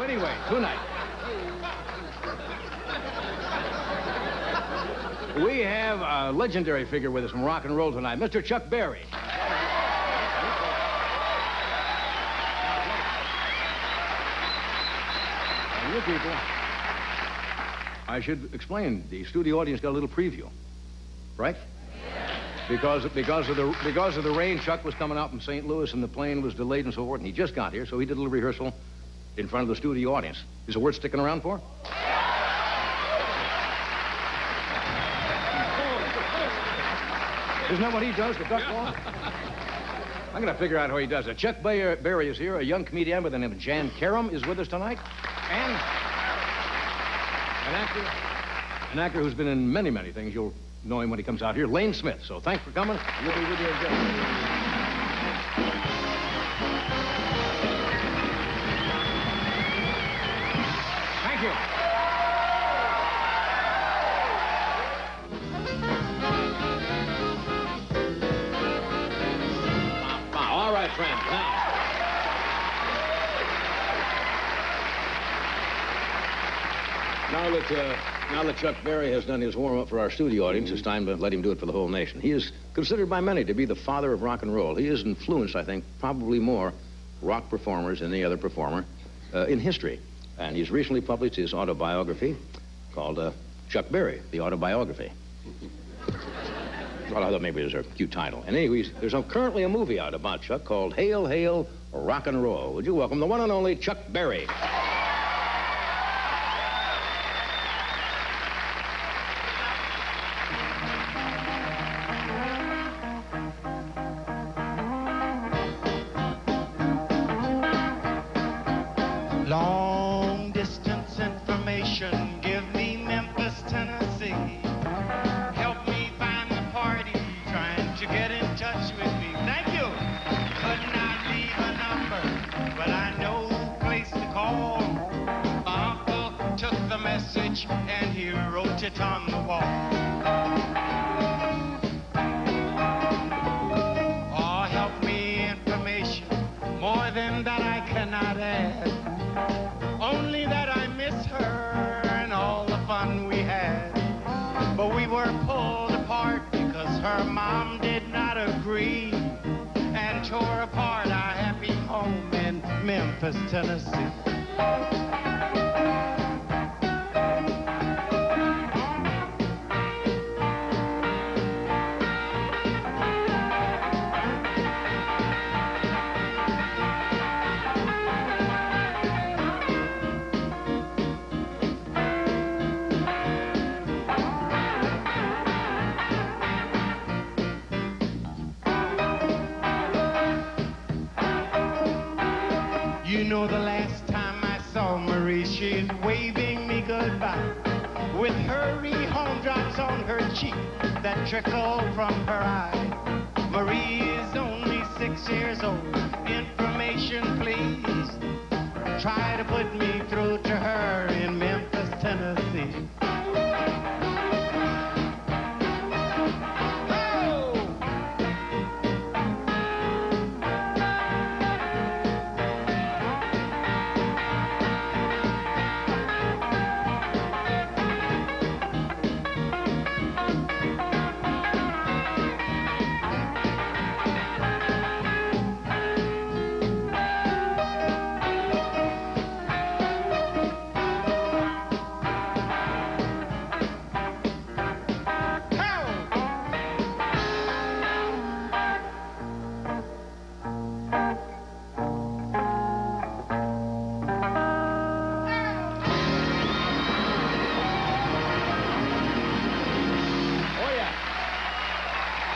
anyway, tonight, we have a legendary figure with us from rock and roll tonight, Mr. Chuck Berry. And you people, I should explain, the studio audience got a little preview, right? Because of the rain, Chuck was coming out from St. Louis and the plane was delayed and so forth, and he just got here, so he did a little rehearsal in front of the studio audience. Is it worth sticking around for? Isn't that what he does, the duckball? I'm going to figure out how he does it. Chuck Berry is here, a young comedian by the name of Jan Karam is with us tonight, and an actor who's been in many, many things. You'll know him when he comes out here, Lane Smith. So thanks for coming. We'll be with you again. Thank you. All right, friends, now that Chuck Berry has done his warm-up for our studio audience, it's time to let him do it for the whole nation. He is considered by many to be the father of rock and roll. He has influenced, I think, probably more rock performers than any other performer in history. And he's recently published his autobiography called Chuck Berry, the Autobiography. Well, I thought maybe it was a cute title. And anyways, there's currently a movie out about Chuck called Hail, Hail, Rock and Roll. Would you welcome the one and only Chuck Berry? Long distance information, give me Memphis, Tennessee. Help me find the party, trying to get in touch with me. Thank you. Could not leave a number, but I know who place to call. My uncle took the message and he wrote it on the wall. Oh, help me information, more than that I cannot add. Only that I miss her and all the fun we had. But we were pulled apart because her mom did not agree and tore apart our happy home in Memphis, Tennessee. You know the last time I saw Marie, she's waving me goodbye. With hurry home drops on her cheek that trickle from her eye. Marie is only 6 years old. Information, please. Try to put me through to her in Memphis, Tennessee.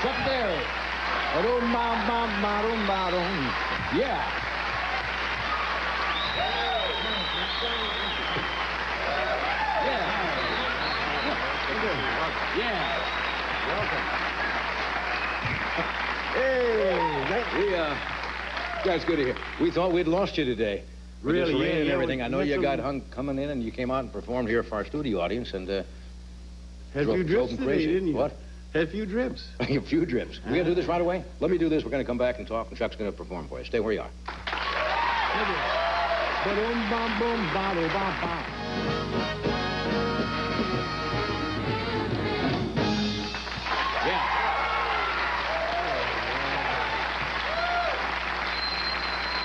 Chuck Berry. Yeah. Yeah. Welcome. Hey, guys, good to hear. We thought we'd lost you today. Really? With this rain Yeah, and yeah, everything. I know you got some... coming in and you came out and performed here for our studio audience and had a few drips today, didn't you? What? Had a few drips. A few drips. We're going to do this right away? Let me do this. We're going to come back and talk, and Chuck's going to perform for you. Stay where you are. Ba-dum, bum, boom, ba-do, ba, ba. Yeah.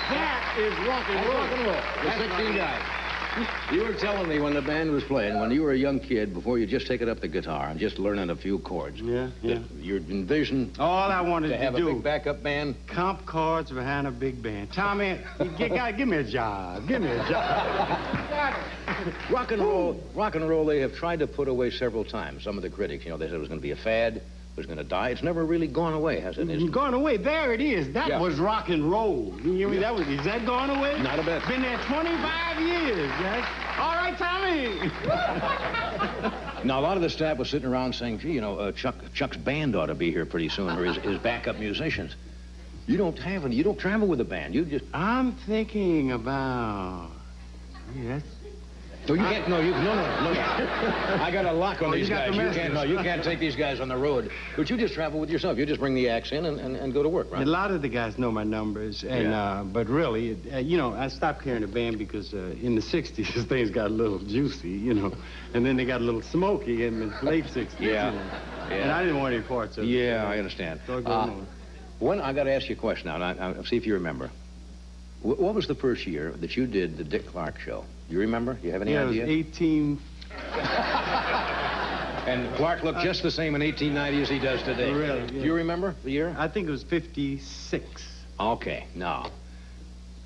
That is rock and roll. Rock and roll. The 16 guys. You were telling me when the band was playing, when you were a young kid, before you just taken up the guitar and just learning a few chords. Yeah. You envisioned All I wanted to to have do. a big backup band. Comp chords behind a big band. Tommy, give me a job. Give me a job. Rock and roll, they have tried to put away several times. Some of the critics, they said it was going to be a fad, it was going to die. It's never really gone away, has it? It's gone away. There it is. That was rock and roll. You hear me? Is that gone away? Not a bit. Been there 25 years. Yes. All right, Tommy. Now, a lot of the staff was sitting around saying, gee, Chuck's band ought to be here pretty soon, or his backup musicians. You don't have any. You don't travel with a band. You just... I'm thinking about... Yes. So you can't, no. I got a lock on these guys. You can't take these guys on the road. But you just travel with yourself. You just bring the acts in and go to work, right? A lot of the guys know my numbers, and but really, I stopped carrying a band because in the 60s, things got a little juicy, and then they got a little smoky in the late 60s. Yeah. And I didn't want any parts of it. Yeah, I understand. So on. I got to ask you a question now, and I'll see if you remember. What was the first year that you did the Dick Clark show? You remember? You have any idea? It was 18... And Clark looked just the same in 1890 as he does today. Really? Yeah. Do you remember the year? I think it was 56. Okay, now,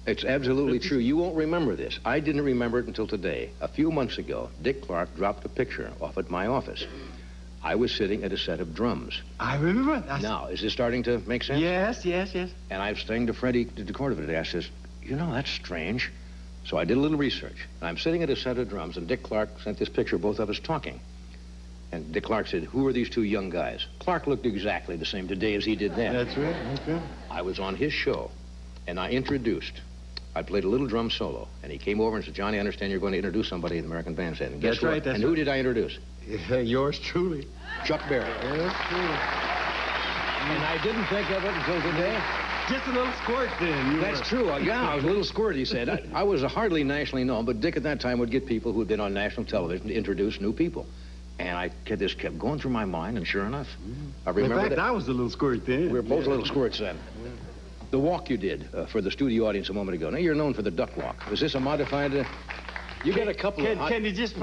it's absolutely true. You won't remember this. I didn't remember it until today. A few months ago, Dick Clark dropped a picture off at my office. I was sitting at a set of drums. I remember. Now, is this starting to make sense? Yes. And I was saying to Freddie DeCordova today, I says, that's strange. So I did a little research. I'm sitting at a set of drums, and Dick Clark sent this picture of both of us talking. And Dick Clark said, who are these two young guys? Clark looked exactly the same today as he did then. That's right. Okay. I was on his show, and I played a little drum solo, and he came over and said, Johnny, I understand you're going to introduce somebody in the American Bandstand. And guess what? And who did I introduce? Yours truly. Chuck Berry. Yours truly. And I didn't think of it until today. Just a little squirt then. That's true. Yeah, I was a little squirt, he said. I was hardly nationally known, but Dick at that time would get people who had been on national television to introduce new people. And this kept going through my mind, and sure enough, I remember In fact, I was a little squirt then. We were both little squirts then. Yeah. The walk you did for the studio audience a moment ago. Now, you're known for the duck walk. Was this a modified... You got a couple of... Can you just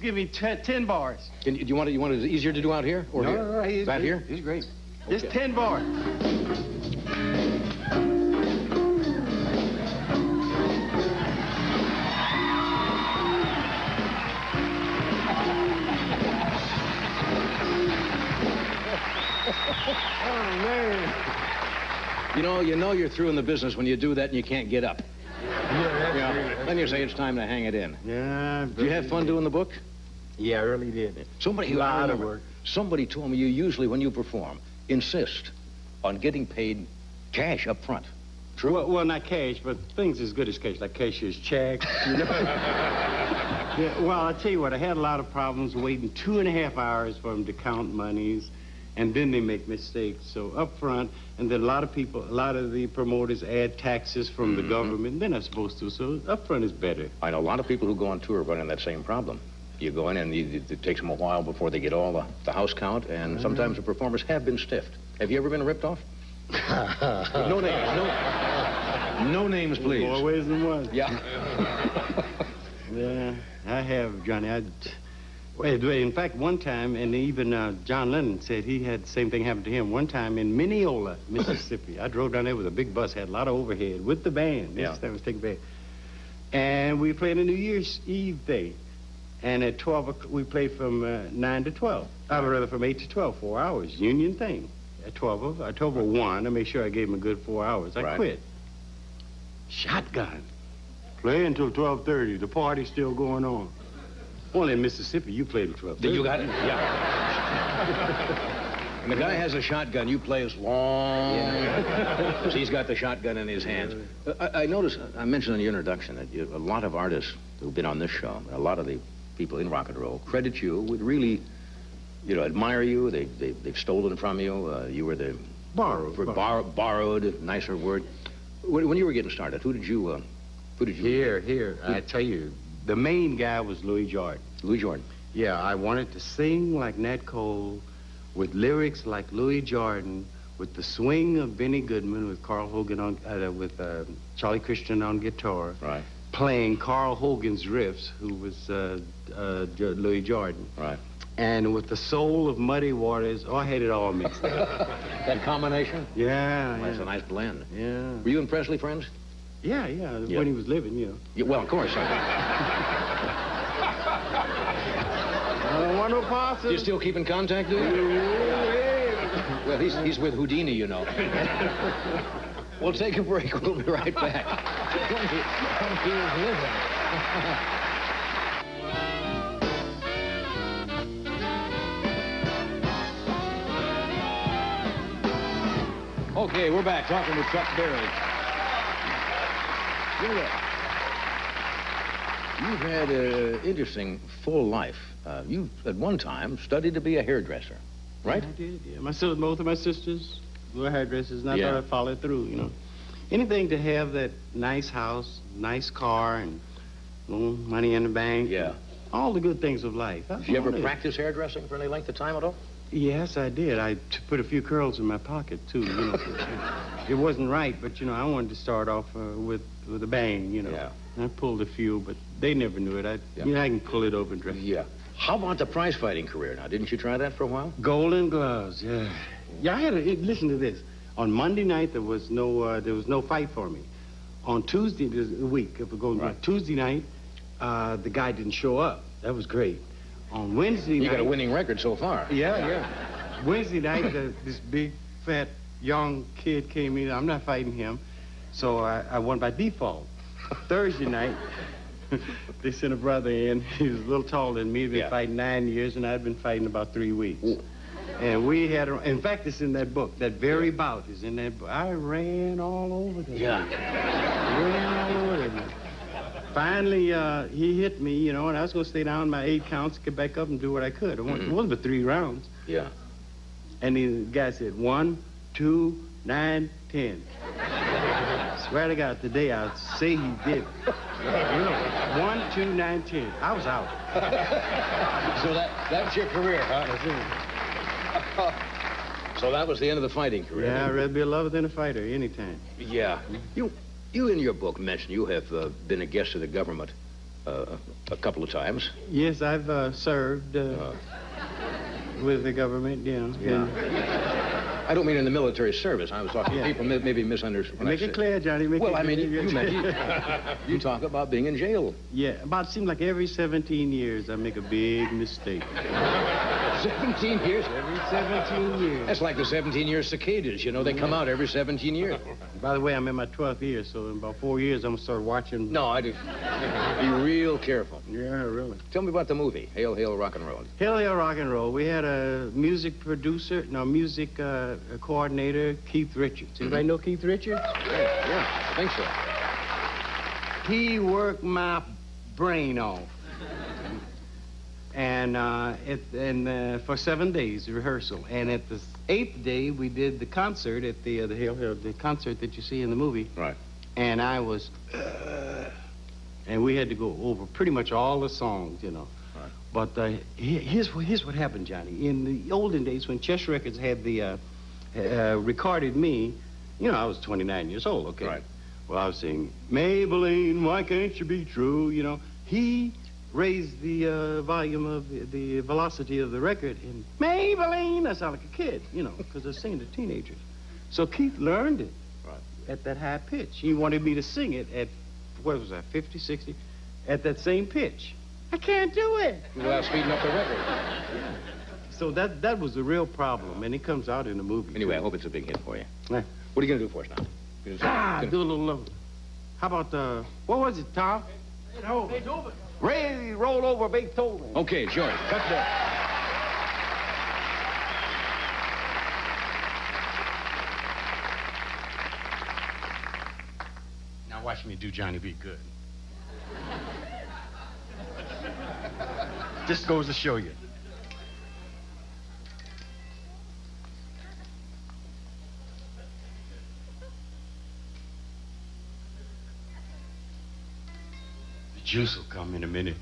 give me 10 bars? Do you want it easier to do out here? Or here? No, he's That great. here? He's great. Okay. Just 10 bars. Oh, man. You know you're through in the business when you do that and you can't get up. Then you say it's time to hang it in. Yeah. Did you have fun doing the book? Yeah, I really did. Somebody told me you usually, when you perform, insist on getting paid cash up front. True? Well, not cash, but things as good as cash, like cashier's checks, Yeah, well, I'll tell you what, I had a lot of problems waiting 2.5 hours for them to count monies, and then they make mistakes. So up front, and then a lot of the promoters add taxes from the government. They're not supposed to, so up front is better. I know a lot of people who go on tour running that same problem. You go in, and it takes them a while before they get all the house count, and sometimes the performers have been stiffed. Have you ever been ripped off? No names. No names, please. More ways than one. Yeah. Yeah, I have, Johnny. In fact, one time, and even John Lennon said he had the same thing happen to him. One time in Mineola, Mississippi. I drove down there with a big bus, had a lot of overhead, with the band. This time was taking band. And we played a New Year's Eve day. And at 12, we played from 9 to 12. Rather, from 8 to 12, 4 hours, union thing. At 12 or 1, I made sure I gave him a good 4 hours. I quit. Shotgun. Play until 12:30. The party's still going on. Only in Mississippi, you played at 12:30. You got it? Yeah. And the guy has a shotgun. You play as long as he's got the shotgun in his hands. I noticed, I mentioned in the introduction that a lot of artists who've been on this show, a lot of the people in rock and roll, credit you with really, admire you. They've stolen from you. You were the... Borrowed. Borrowed, nicer word. When you were getting started, who did you Who did you Here. I tell you, the main guy was Louis Jordan. Louis Jordan. Yeah, I wanted to sing like Nat Cole, with lyrics like Louis Jordan, with the swing of Benny Goodman, with Carl Hogan on, with Charlie Christian on guitar. Right. Playing Carl Hogan's riffs, who was Louis Jordan. Right. And with the soul of Muddy Waters, I had it all mixed up. That combination? Yeah, Well, that's a nice blend. Yeah. Were you and Presley friends? Yeah, when he was living, you know. Yeah, well, of course. I don't want no parts Do you still keep in contact, do you? Well, he's with Houdini, you know. We'll take a break. We'll be right back. When he was living. Okay, we're back talking with Chuck Berry. You've had an interesting, full life. You, at one time, studied to be a hairdresser, right? Yeah, I did, yeah. Both of my sisters were hairdressers, and I Yeah. thought I'd follow through, you know. Anything to have that nice house, nice car, and money in the bank. Yeah. All the good things of life. Did you ever practice hairdressing for any length of time at all? Yes, I did. I put a few curls in my pocket, too, you know. It wasn't right, but, you know, I wanted to start off with a bang, you know. Yeah. I pulled a few, but they never knew it. I can pull it over and dress. Yeah. How about the prize fighting career now? Didn't you try that for a while? Golden gloves, yeah. Yeah, listen to this. On Monday night, there was no fight for me. On Tuesday, there's a week of Golden Gloves. Tuesday night, the guy didn't show up. That was great. On Wednesday night... You got a winning record so far. Yeah. Wednesday night, this big, fat, young kid came in. I'm not fighting him. So I won by default. Thursday night, they sent a brother in. He was a little taller than me. He'd been fighting 9 years, and I'd been fighting about 3 weeks. Ooh. And we had, in fact, it's in that book. That very bout is in that book. I ran all over the Yeah. Ran all over the Finally, he hit me, you know, and I was going to stay down my 8 counts, get back up and do what I could. It was but 3 rounds. Yeah. And the guy said, 1, 2, 9, 10. Swear to God, today I'll say he did it. You know, 1, 2, 9, 10. I was out. So that's your career, huh? That's it. So that was the end of the fighting career. Yeah, I'd rather be a lover than a fighter anytime. Yeah. You in your book mentioned you have been a guest of the government a couple of times. Yes, I've served with the government, you know. Yeah. I don't mean in the military service. I was talking to people maybe misunderstood. Make it clear, Johnny. Make it clear. I mean, you talk about being in jail. Yeah, seems like every 17 years I make a big mistake. 17 years? Every 17 years. That's like the 17-year cicadas, you know. They come out every 17 years. By the way, I'm in my 12th year, so in about 4 years I'm going to start watching. No, I just... Be real careful. Yeah, really. Tell me about the movie, Hail, Hail, Rock and Roll. Hail, Hail, Rock and Roll. We had a music coordinator, Keith Richards. Anybody know Keith Richards? Yeah, I think so. He worked my brain off. And for 7 days rehearsal, and at the 8th day we did the concert at the concert that you see in the movie. Right. And I was, and we had to go over pretty much all the songs, you know. Right. But here's what happened, Johnny. In the olden days when Chess Records had recorded me, you know, I was 29 years old. Okay. Right. Well, I was singing Maybelline, why can't you be true? You know, he raised the volume of the velocity of the record, and Maybelline, I sound like a kid, you know, because I was singing to teenagers. So Keith learned it at that high pitch. He wanted me to sing it at, what was that, 50, 60, at that same pitch. I can't do it. Without speeding up the record. Yeah. So that was the real problem, and it comes out in the movie. Anyway, I hope it's a big hit for you. Yeah. What are you going to do for us now? Do a little, how about, what was it, Tom? Beethoven. Ray, roll over Beethoven. Okay, sure. Cut that. Now watch me do Johnny B. Good. Just goes to show you. juice will come in a minute.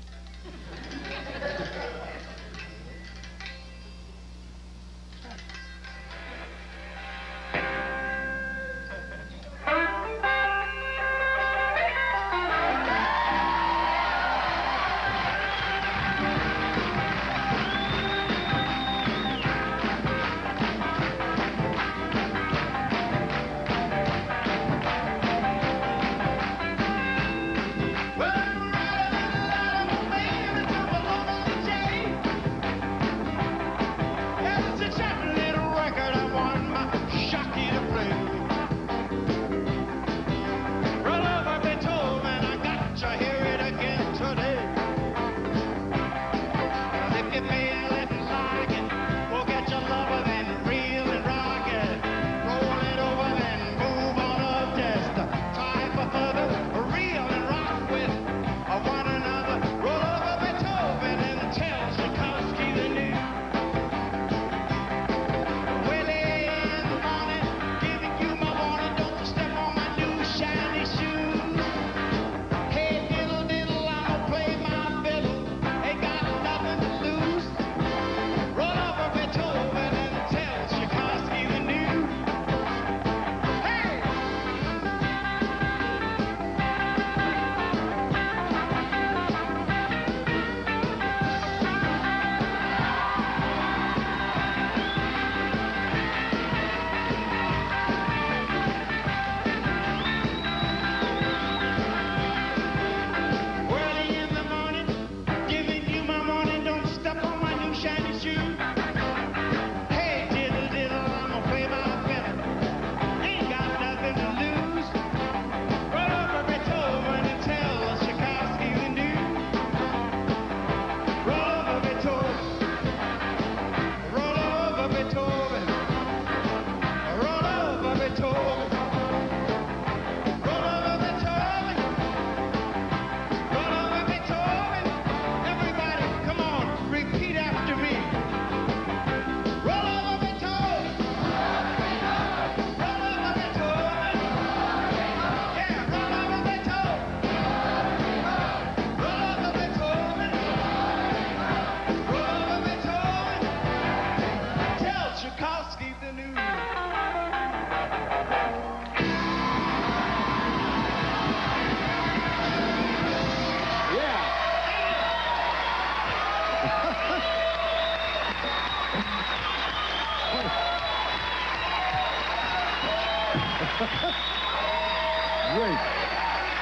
Great.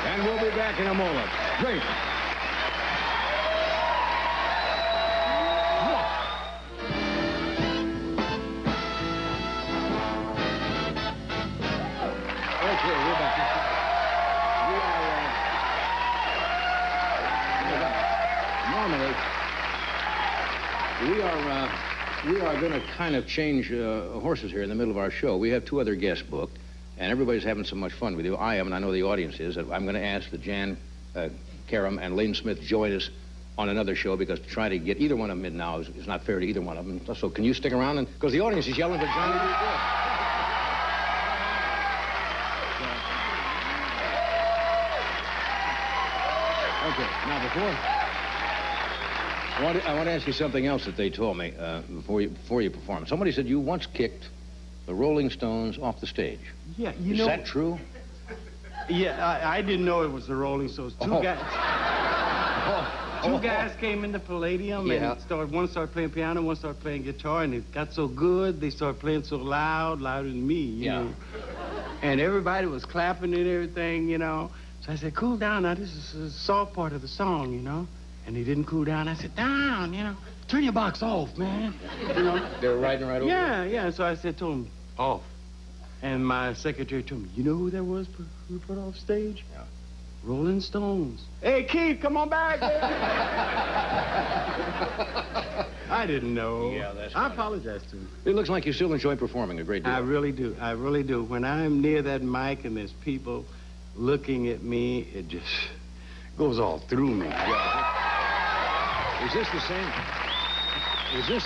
And we'll be back in a moment. Great. Okay, we're back. We are going to kind of change horses here in the middle of our show. We have two other guests booked, and everybody's having so much fun with you. I am, and I know the audience is. I'm going to ask that Jan Karam and Layden Smith join us on another show, because to try to get either one of them in now is not fair to either one of them. So can you stick around? Because the audience is yelling for Johnny to do good. Okay, now I want to ask you something else that they told me before you perform. Somebody said you once kicked the Rolling Stones off the stage. Yeah, Is that true? Yeah, I didn't know it was the Rolling Stones. Two guys came in the Palladium, and one started playing piano, one started playing guitar, and it got so good, they started playing so loud, louder than me, you know. And everybody was clapping and everything, you know. So I said, cool down now, this is a soft part of the song, you know. And he didn't cool down. I said, down, you know. Turn your box off, man. You know. They were riding right over? Yeah. So I said to him, off. And my secretary told me, you know who that was who put off stage? Yeah. Rolling Stones. Hey, Keith, come on back. I didn't know. Yeah, that's I funny. apologize to him. It looks like you still enjoy performing a great deal. I really do. I really do. When I'm near that mic and there's people looking at me, it just goes all through me. Yeah. Is this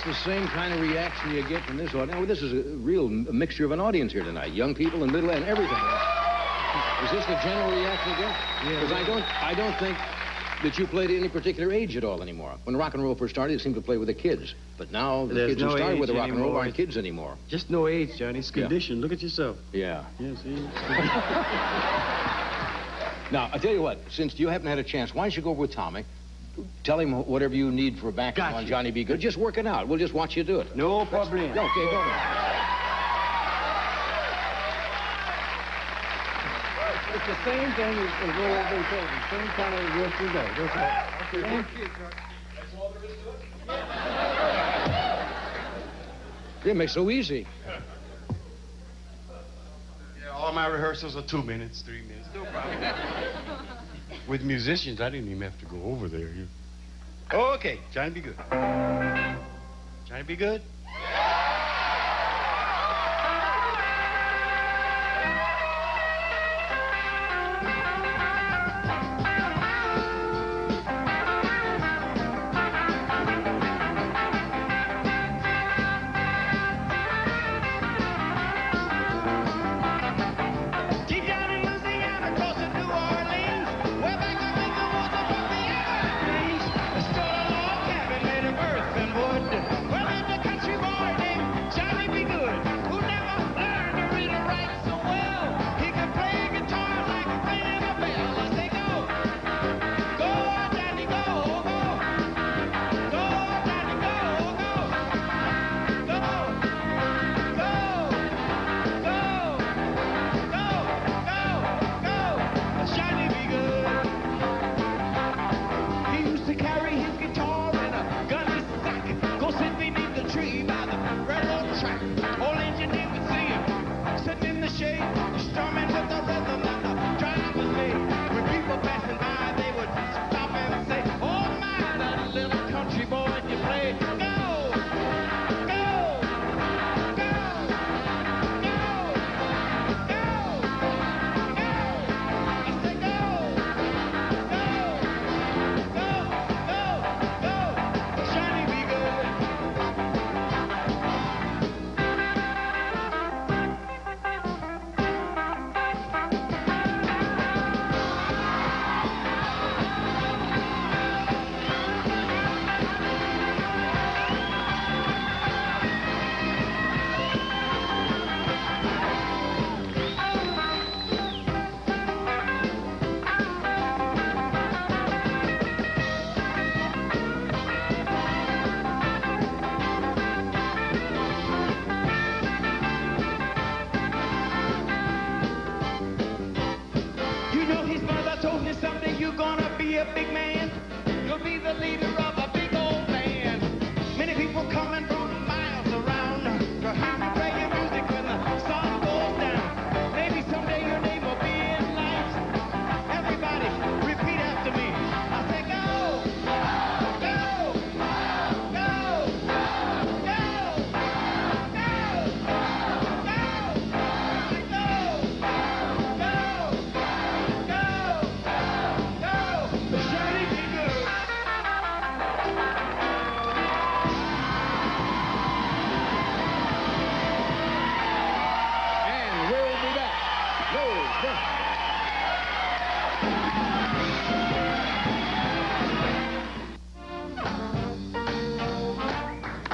the same kind of reaction you get from this audience? Oh, this is a real mixture of an audience here tonight. Young people and middle and everything. Is this the general reaction you get? Yeah. Because I don't think that you played at any particular age at all anymore. When rock and roll first started, it seemed to play with the kids. But now the kids who started with the rock and roll aren't kids anymore. Just no age, Johnny. It's condition. Look at yourself. Yeah. Yes, see? Now, I tell you what, since you haven't had a chance, why don't you go over with Tommy? Tell him whatever you need for backup on Johnny B. Goode. Just work it out. We'll just watch you do it. No problem. Okay, go ahead. It's the same thing as Over Beethoven. Same kind of work we go. That's all. Okay. That's all there is to it? It makes it so easy. Yeah, all my rehearsals are 2 minutes, 3 minutes. No problem. With musicians, I didn't even have to go over there. Okay, Johnny be good. Johnny be good?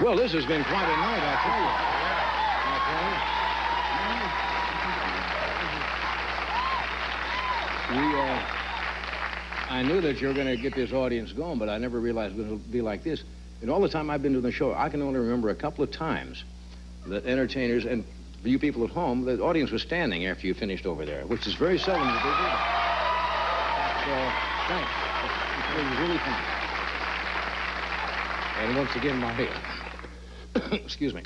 Well, this has been quite a night, I tell you. I knew that you were going to get this audience going, but I never realized it would be like this. And all the time I've been to the show, I can only remember a couple of times that entertainers, and for you people at home, the audience was standing after you finished over there, which is very seldom that they do. So, thanks. It was really fun. And once again, my... Excuse me.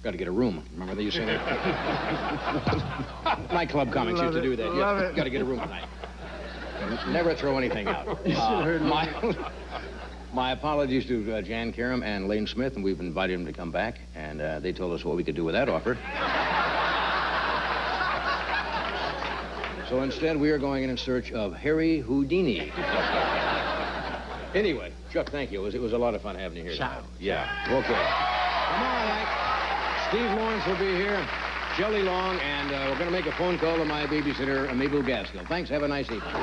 Got to get a room. Remember they used to say that? Nightclub comics used to do that. Yeah, got to get a room tonight. Never throw anything out. My apologies to Jan Karam and Lane Smith, and we've invited them to come back, and they told us what we could do with that offer. So instead, we are going in search of Harry Houdini. Anyway, Chuck, thank you. It was a lot of fun having you here. Yeah. Okay. Come on, Mike. Steve Lawrence will be here, Shelley Long, and we're going to make a phone call to my babysitter, Mabel Gaskill. Thanks. Have a nice evening.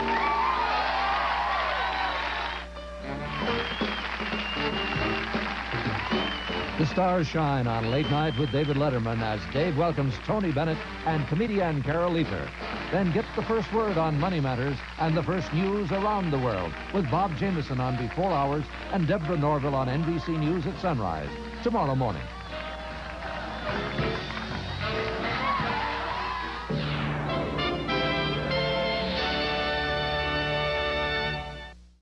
The stars shine on Late Night with David Letterman as Dave welcomes Tony Bennett and comedian Carol Eater. Then get the first word on Money Matters and the first news around the world with Bob Jameson on Before Hours and Deborah Norville on NBC News at sunrise tomorrow morning.